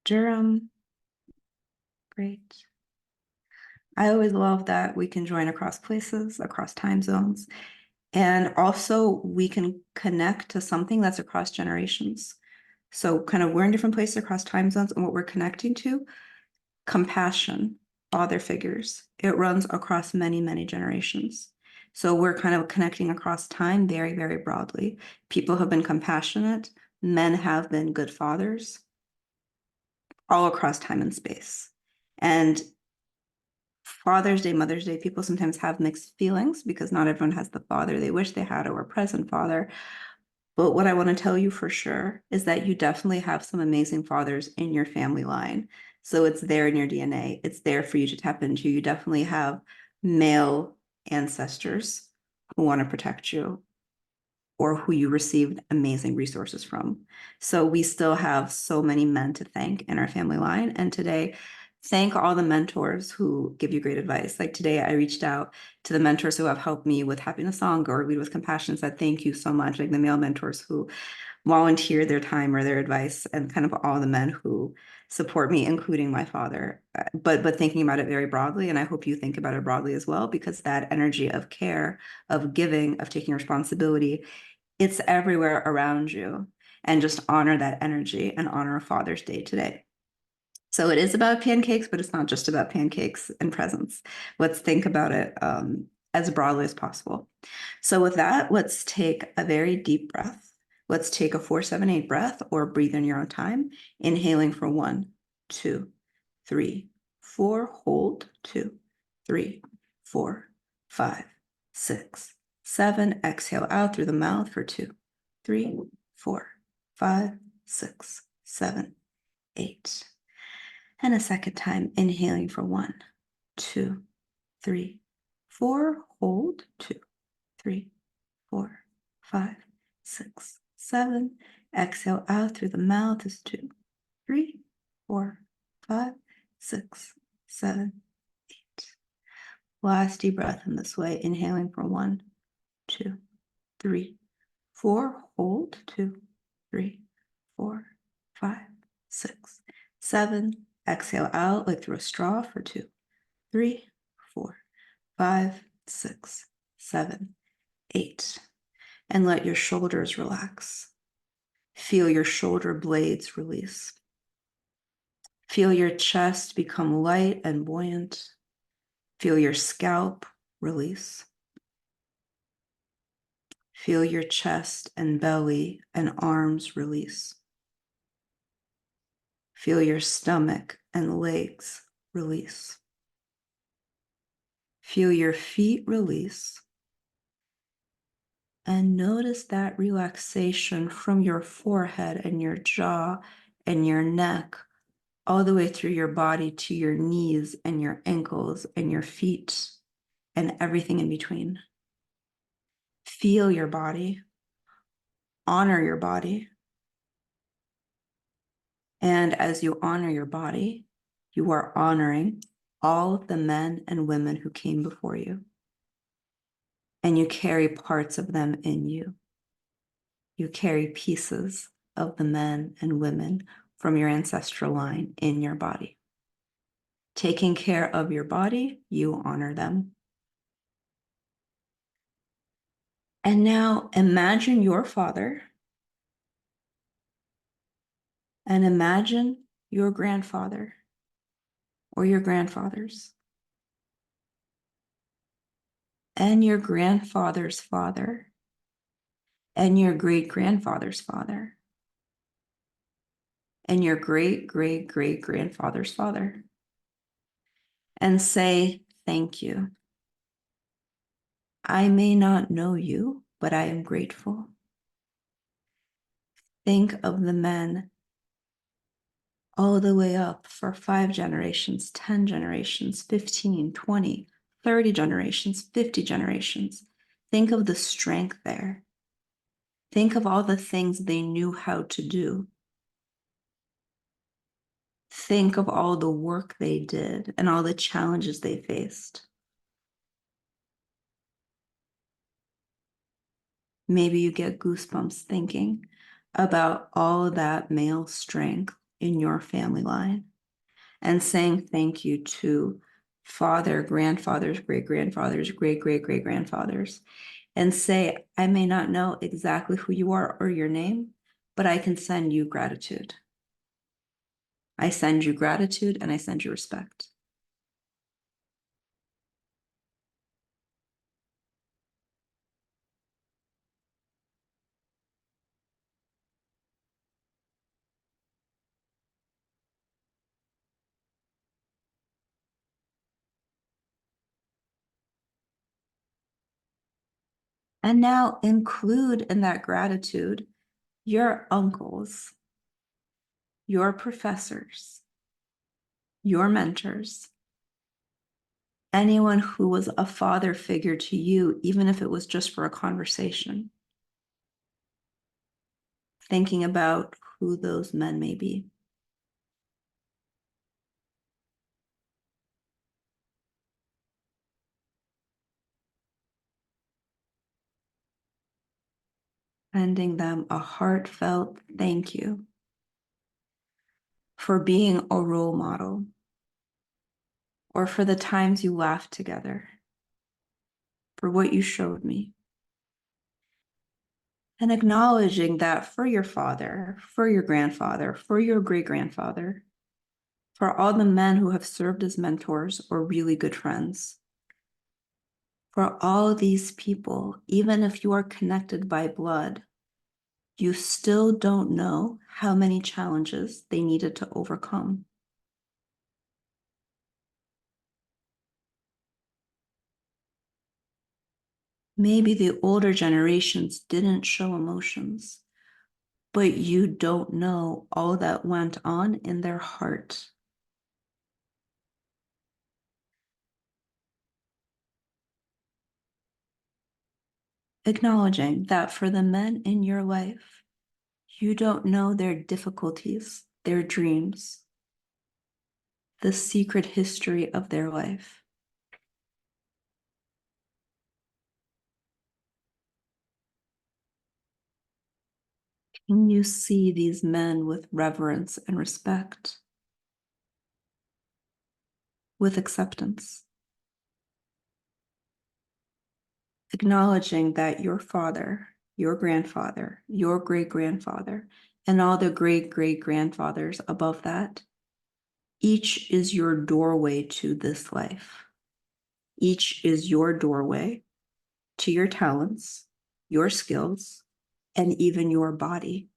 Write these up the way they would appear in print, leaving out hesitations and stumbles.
Durham. Great. I always love that we can join across places, across time zones, and also we can connect to something that's across generations. So kind of we're in different places across time zones, and what we're connecting to, compassion, father figures. It runs across many, many generations. So we're kind of connecting across time very, very broadly. People have been compassionate. Men have been good fathers all across time and space. And Father's Day, Mother's Day, people sometimes have mixed feelings because not everyone has the father they wish they had or a present father. But what I want to tell you for sure is that you definitely have some amazing fathers in your family line. So it's there in your DNA. It's there for you to tap into. You definitely have male ancestors who want to protect you or who you received amazing resources from. So we still have so many men to thank in our family line. And today, thank all the mentors who give you great advice. Like today, I reached out to the mentors who have helped me with Happiness Song or Lead with Compassion and said, thank you so much. Like the male mentors who volunteer their time or their advice, and kind of all the men who support me, including my father. But thinking about it very broadly, and I hope you think about it broadly as well, because that energy of care, of giving, of taking responsibility, it's everywhere around you. And just honor that energy and honor Father's Day today. So it is about pancakes, but it's not just about pancakes and presents. Let's think about it as broadly as possible. So with that, let's take a very deep breath. Let's take a 4-7-8 breath, or breathe in your own time. Inhaling for 1, 2, 3, 4. Hold 2, 3, 4, 5, 6, 7. Exhale out through the mouth for 2, 3, 4, 5, 6, 7, 8. And a second time, inhaling for 1, 2, 3, 4. Hold 2, 3, 4, 5, 6, 7. Exhale out through the mouth is 2, 3, 4, 5, 6, 7, 8. Last deep breath in this way, inhaling for 1, 2, 3, 4. Hold 2, 3, 4, 5, 6, 7. Exhale out like through a straw for 2, 3, 4, 5, 6, 7, 8. And let your shoulders relax. Feel your shoulder blades release. Feel your chest become light and buoyant. Feel your scalp release. Feel your chest and belly and arms release. Feel your stomach and legs release. Feel your feet release. And notice that relaxation from your forehead and your jaw and your neck, all the way through your body to your knees and your ankles and your feet and everything in between. Feel your body, honor your body. And as you honor your body, you are honoring all of the men and women who came before you. And you carry parts of them in you. You carry pieces of the men and women from your ancestral line in your body. Taking care of your body, you honor them. And now imagine your father, and imagine your grandfather or your grandfathers, and your grandfather's father, and your great-grandfather's father, and your great-great-great-grandfather's father, and say, thank you. I may not know you, but I am grateful. Think of the men all the way up for 5 generations, 10 generations, 15, 20, 30 generations, 50 generations. Think of the strength there. Think of all the things they knew how to do. Think of all the work they did and all the challenges they faced. Maybe you get goosebumps thinking about all that male strength in your family line and saying thank you to father, grandfathers, great grandfathers, great great great grandfathers, and say, I may not know exactly who you are or your name, but I can send you gratitude. I send you gratitude and I send you respect. And now include in that gratitude your uncles, your professors, your mentors, anyone who was a father figure to you, even if it was just for a conversation, thinking about who those men may be. Sending them a heartfelt thank you for being a role model, or for the times you laughed together, for what you showed me. And acknowledging that for your father, for your grandfather, for your great grandfather, for all the men who have served as mentors or really good friends, for all these people, even if you are connected by blood, you still don't know how many challenges they needed to overcome. Maybe the older generations didn't show emotions, but you don't know all that went on in their heart. Acknowledging that for the men in your life, you don't know their difficulties, their dreams, the secret history of their life. Can you see these men with reverence and respect, with acceptance? Acknowledging that your father, your grandfather, your great grandfather, and all the great great grandfathers above that, each is your doorway to this life. Each is your doorway to your talents, your skills, and even your body.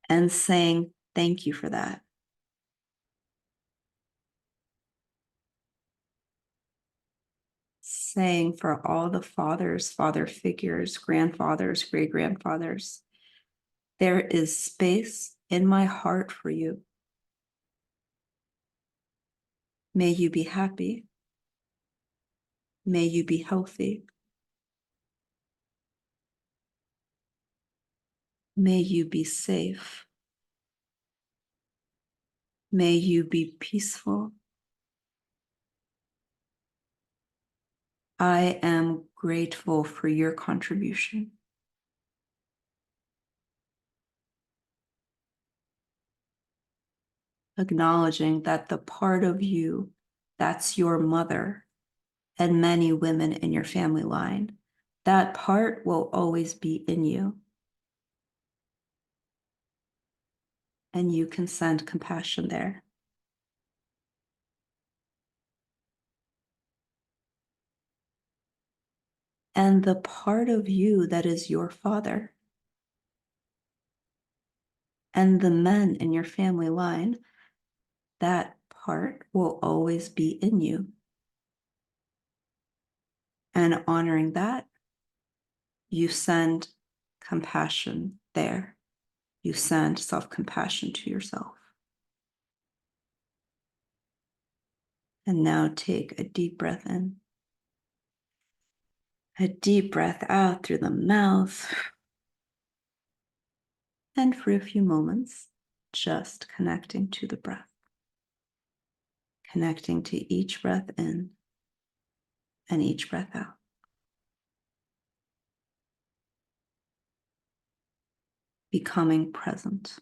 And saying thank you for that. Saying for all the fathers, father figures, grandfathers, great grandfathers, there is space in my heart for you. May you be happy. May you be healthy. May you be safe. May you be peaceful. I am grateful for your contribution. Acknowledging that the part of you that's your mother and many women in your family line, that part will always be in you. And you can send compassion there. And the part of you that is your father and the men in your family line, that part will always be in you. And honoring that, you send compassion there. You send self-compassion to yourself. And now take a deep breath in. A deep breath out through the mouth. And for a few moments, just connecting to the breath. Connecting to each breath in and each breath out. becoming present.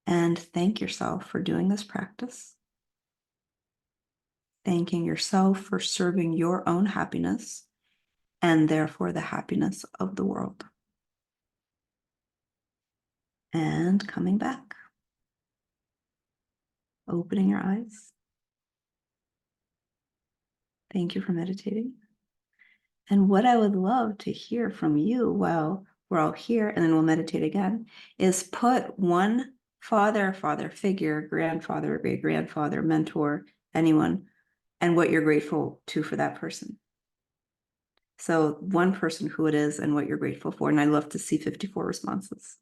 And thank yourself for doing this practice. Thanking yourself for serving your own happiness and therefore the happiness of the world. And coming back, opening your eyes. Thank you for meditating. And what I would love to hear from you while we're all here, and then we'll meditate again, is put one father figure, grandfather, great grandfather, mentor, anyone, and what you're grateful to for that person. So one person, who it is and what you're grateful for. And I'd love to see 54 responses.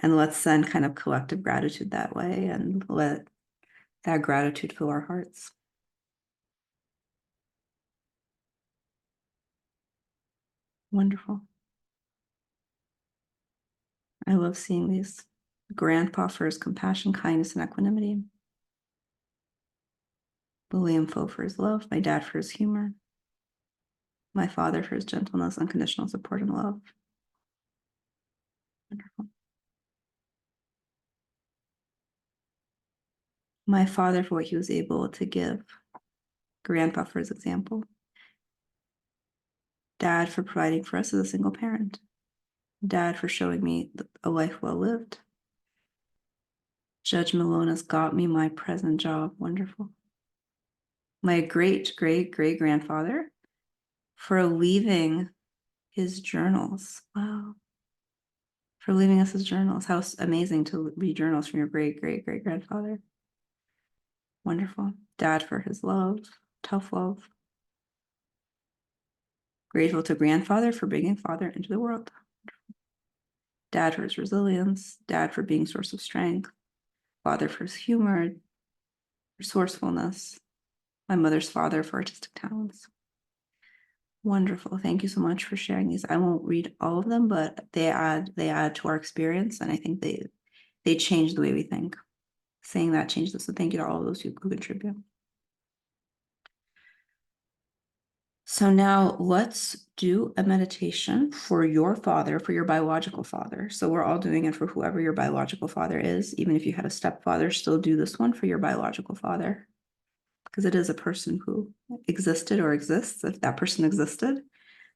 And let's send kind of collective gratitude that way and let that gratitude fill our hearts. Wonderful. I love seeing these. Grandpa for his compassion, kindness, and equanimity. William Foe for his love. My dad for his humor. My father for his gentleness, unconditional support, and love. Wonderful. My father for what he was able to give. Grandpa for his example. Dad for providing for us as a single parent. Dad for showing me a life well lived. Judge Malone has got me my present job. Wonderful. My great grandfather for leaving his journals. Wow. For leaving us his journals. How amazing to read journals from your great grandfather. Wonderful. Dad for his love, tough love. Grateful to grandfather for bringing father into the world. Dad for his resilience. Dad for being source of strength. Father for his humor, resourcefulness. My mother's father for artistic talents. Wonderful. Thank you so much for sharing these. I won't read all of them, but they add to our experience, and I think they change the way we think. Saying that changed this. So thank you to all of those who contribute. So now let's do a meditation for your father, for your biological father. So we're all doing it for whoever your biological father is. Even if you had a stepfather, still do this one for your biological father, because it is a person who existed or exists. If that person existed,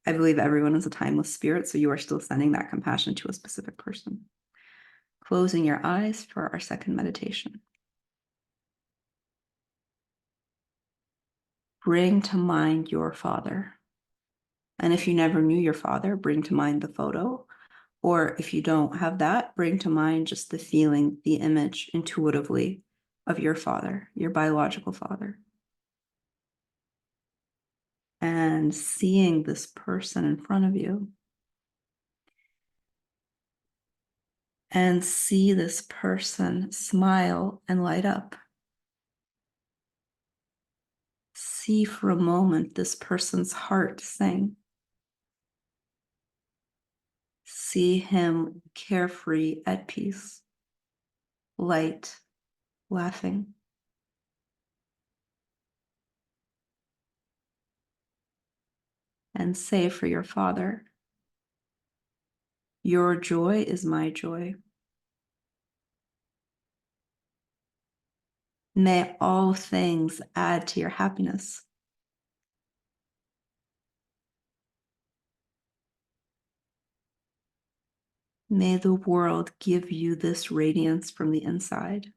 I believe everyone is a timeless spirit, so you are still sending that compassion to a specific person. Closing your eyes for our second meditation. Bring to mind your father. And if you never knew your father, bring to mind the photo. Or if you don't have that, bring to mind just the feeling, the image intuitively of your father, your biological father. And seeing this person in front of you. And see this person smile and light up. See for a moment this person's heart sing. See him carefree, at peace, light, laughing. And say for your father, your joy is my joy. May all things add to your happiness. May the world give you this radiance from the inside.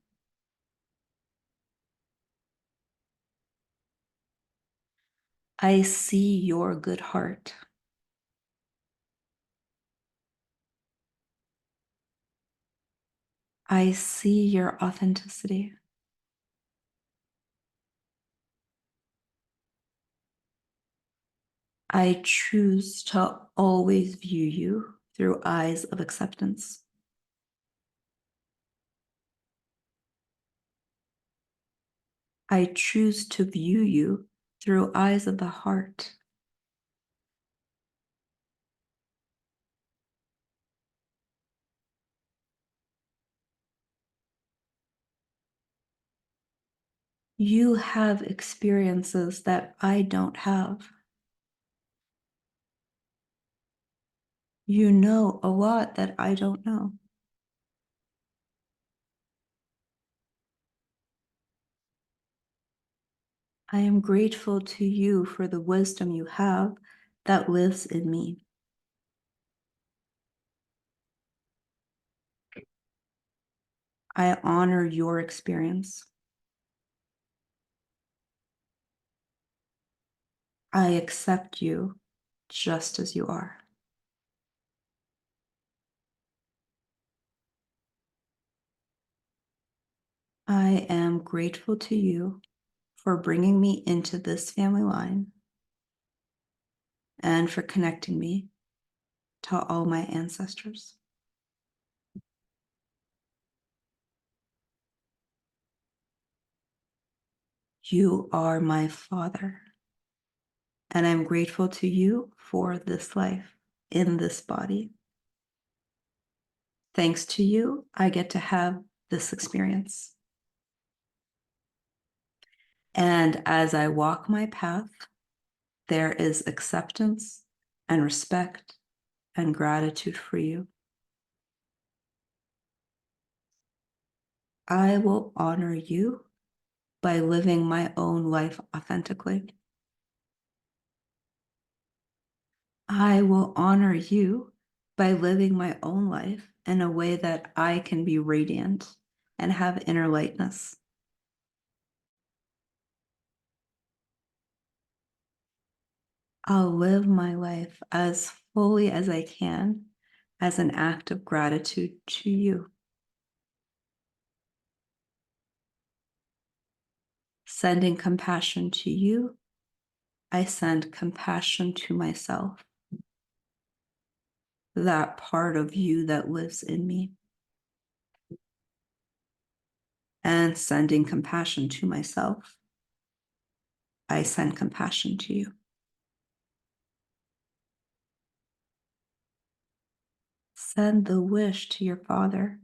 I see your good heart. I see your authenticity. I choose to always view you through eyes of acceptance. I choose to view you through eyes of the heart. You have experiences that I don't have. You know a lot that I don't know. I am grateful to you for the wisdom you have that lives in me. I honor your experience. I accept you just as you are. I am grateful to you for bringing me into this family line and for connecting me to all my ancestors. You are my father, and I'm grateful to you for this life in this body. Thanks to you, I get to have this experience. And as I walk my path, there is acceptance and respect and gratitude for you. I will honor you by living my own life authentically. I will honor you by living my own life in a way that I can be radiant and have inner lightness. I'll live my life as fully as I can as an act of gratitude to you. Sending compassion to you, I send compassion to myself, that part of you that lives in me. And sending compassion to myself, I send compassion to you. Send the wish to your Father.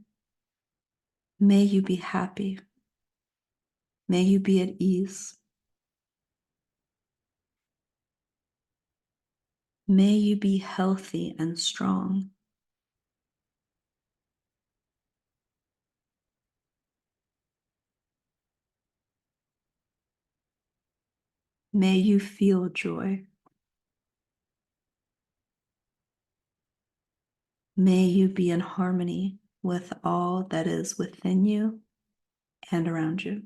May you be happy. May you be at ease. May you be healthy and strong. May you feel joy. May you be in harmony with all that is within you and around you.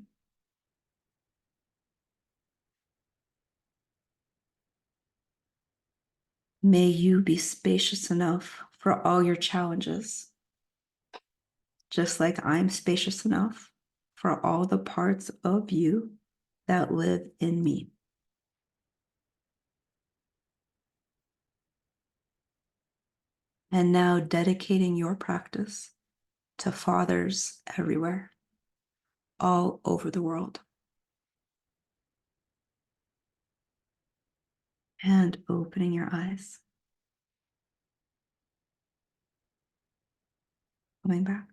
May you be spacious enough for all your challenges, just like I'm spacious enough for all the parts of you that live in me. And now dedicating your practice to fathers everywhere, all over the world. And opening your eyes. Coming back.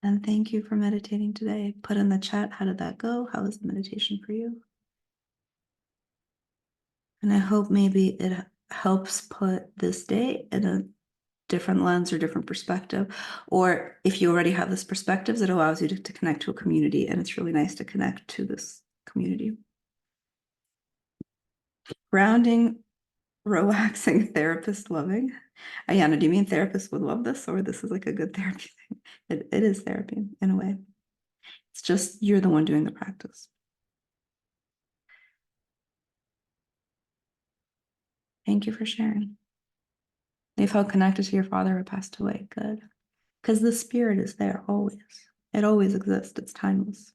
And thank you for meditating today. Put in the chat, how did that go? How was the meditation for you? And I hope maybe it helps put this day in a different lens or different perspective. Or if you already have this perspective, it allows you to connect to a community. And it's really nice to connect to this community. Grounding, relaxing, therapist loving. Ayana, do you mean therapists would love this, or this is like a good therapy thing? It is therapy in a way. It's just you're the one doing the practice. Thank you for sharing. You felt connected to your father who passed away. Good. Because the spirit is there always. It always exists. It's timeless.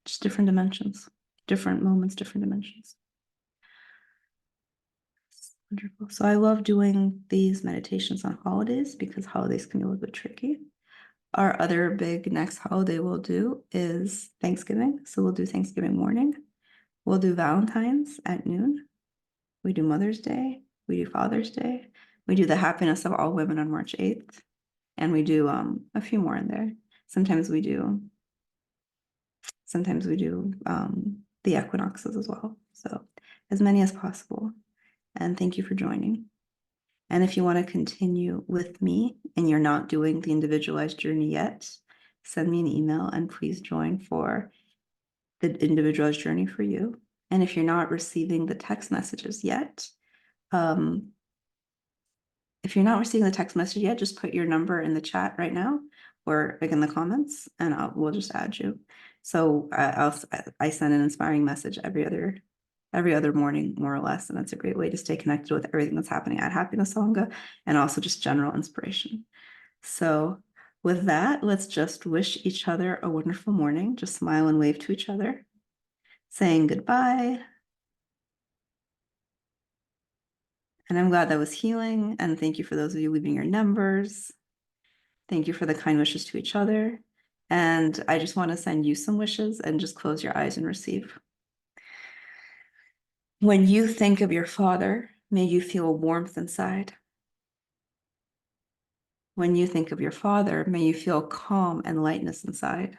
Just different dimensions, different moments, different dimensions. It's wonderful. So I love doing these meditations on holidays because holidays can be a little bit tricky. Our other big next holiday we'll do is Thanksgiving. So we'll do Thanksgiving morning. We'll do Valentine's at noon. We do Mother's Day. We do Father's Day. We do the happiness of all women on March 8th. And we do a few more in there. Sometimes we do. Sometimes we do the equinoxes as well. So as many as possible. And thank you for joining. And if you want to continue with me and you're not doing the individualized journey yet, send me an email and please join for the individualized journey for you. And if you're not receiving the text messages yet, if you're not receiving the text message yet, just put your number in the chat right now or like in the comments and we'll just add you. So I send an inspiring message every other morning, more or less. And it's a great way to stay connected with everything that's happening at Happiness Sangha and also just general inspiration. So with that, let's just wish each other a wonderful morning. Just smile and wave to each other, saying goodbye. And I'm glad that was healing. And thank you for those of you leaving your numbers. Thank you for the kind wishes to each other. And I just want to send you some wishes and just close your eyes and receive. When you think of your father, may you feel warmth inside. When you think of your father, may you feel calm and lightness inside.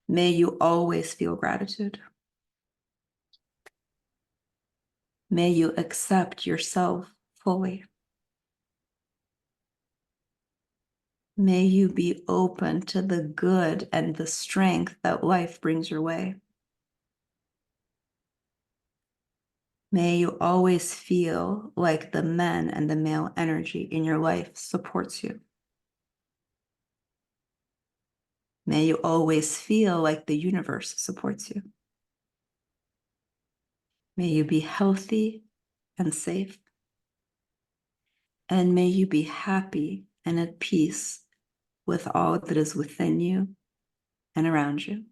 May you always feel gratitude. May you accept yourself fully. May you be open to the good and the strength that life brings your way. May you always feel like the men and the male energy in your life supports you. May you always feel like the universe supports you. May you be healthy and safe. And may you be happy and at peace with all that is within you and around you.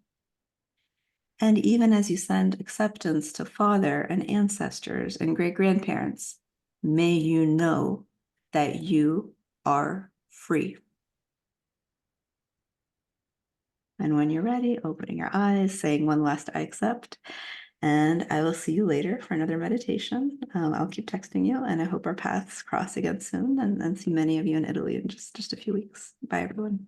And even as you send acceptance to father and ancestors and great-grandparents, may you know that you are free. And when you're ready, opening your eyes, saying one last I accept. And I will see you later for another meditation. I'll keep texting you, and I hope our paths cross again soon and see many of you in Italy in just a few weeks. Bye, everyone.